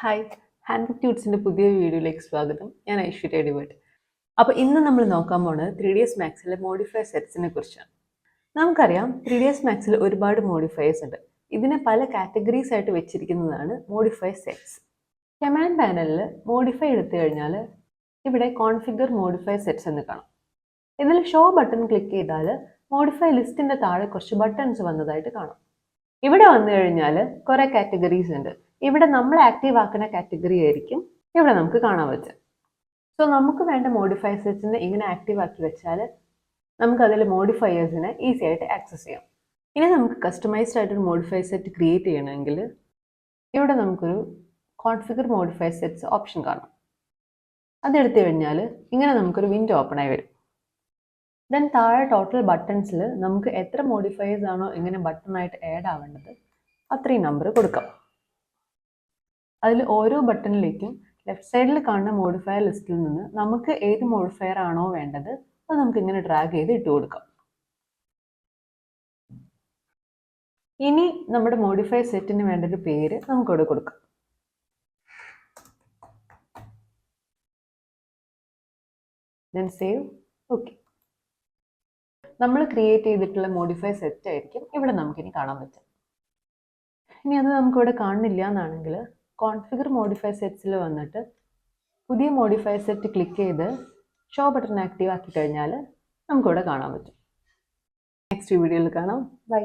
Hi, handbook ട്യൂട്ട്സിൻ്റെ പുതിയ വീഡിയോയിലേക്ക് സ്വാഗതം. ഞാൻ ഐശ്വര്യ ഡിവേർട്ട്. അപ്പോൾ ഇന്ന് നമ്മൾ നോക്കാൻ പോകുന്നത് 3ds മാത്സിലെ മോഡിഫയർ സെറ്റ്സിനെ കുറിച്ചാണ്. നമുക്കറിയാം 3ds മാത്സിൽ ഒരുപാട് മോഡിഫയേഴ്സ് ഉണ്ട്. ഇതിനെ പല കാറ്റഗറീസ് ആയിട്ട് വെച്ചിരിക്കുന്നതാണ് മോഡിഫയർ സെറ്റ്സ്. കമാൻഡ് പാനലിൽ മോഡിഫൈ എടുത്തു കഴിഞ്ഞാൽ ഇവിടെ കോൺഫിഗർ മോഡിഫയർ സെറ്റ്സ് എന്ന് കാണാം. ഇതിൽ ഷോ ബട്ടൺ ക്ലിക്ക് ചെയ്താൽ മോഡിഫൈ ലിസ്റ്റിൻ്റെ താഴെ കുറച്ച് ബട്ടൺസ് വന്നതായിട്ട് കാണാം. ഇവിടെ വന്നു കഴിഞ്ഞാൽ കുറേ കാറ്റഗറീസ് ഉണ്ട്. ഇവിടെ നമ്മൾ ആക്റ്റീവ് ആക്കുന്ന കാറ്റഗറി ആയിരിക്കും ഇവിടെ നമുക്ക് കാണാൻ പറ്റും. സോ നമുക്ക് വേണ്ട മോഡിഫയർ സെറ്റ്സിനെ ഇങ്ങനെ ആക്റ്റീവ് ആക്കി വെച്ചാൽ നമുക്ക് അതിൽ മോഡിഫയേഴ്സിനെ ഈസി ആയിട്ട് ആക്സസ് ചെയ്യാം. ഇനി നമുക്ക് കസ്റ്റമൈസ്ഡ് ആയിട്ടൊരു മോഡിഫയർ സെറ്റ് ക്രിയേറ്റ് ചെയ്യണമെങ്കിൽ ഇവിടെ നമുക്കൊരു കോൺഫിഗർ മോഡിഫയർ സെറ്റ്സ് ഓപ്ഷൻ കാണാം. അതെടുത്തു കഴിഞ്ഞാൽ ഇങ്ങനെ നമുക്കൊരു വിൻഡോ ഓപ്പൺ ആയി വരും. ദെൻ താഴെ ടോട്ടൽ ബട്ടൺസിൽ നമുക്ക് എത്ര മോഡിഫയേഴ്സ് ആണോ ഇങ്ങനെ ബട്ടണായിട്ട് ആഡ് ആവേണ്ടത് അത്രയും നമ്പർ കൊടുക്കാം. അതിൽ ഓരോ ബട്ടണിലേക്കും ലെഫ്റ്റ് സൈഡിൽ കാണുന്ന മോഡിഫയർ ലിസ്റ്റിൽ നിന്ന് നമുക്ക് ഏത് മോഡിഫയർ ആണോ വേണ്ടത് അത് നമുക്ക് ഇങ്ങനെ ഡ്രാഗ് ചെയ്ത് ഇട്ട് കൊടുക്കാം. ഇനി നമ്മുടെ മോഡിഫയർ സെറ്റിന് വേണ്ട ഒരു പേര് നമുക്കിവിടെ കൊടുക്കാം. Then save. ഓക്കെ, നമ്മൾ ക്രിയേറ്റ് ചെയ്തിട്ടുള്ള മോഡിഫയർ സെറ്റ് ആയിരിക്കും ഇവിടെ നമുക്കിനി കാണാൻ പറ്റും. ഇനി അത് നമുക്കിവിടെ കാണുന്നില്ല എന്നാണെങ്കിൽ കോൺഫിഗർ മോഡിഫയർ സെറ്റ്സിൽ വന്നിട്ട് പുതിയ മോഡിഫയർ സെറ്റ് ക്ലിക്ക് ചെയ്ത് ഷോ ബട്ടൺ ആക്റ്റീവ് ആക്കി കഴിഞ്ഞാൽ നമുക്കിവിടെ കാണാൻ പറ്റും. നെക്സ്റ്റ് വീഡിയോയിൽ കാണാം. ബൈ.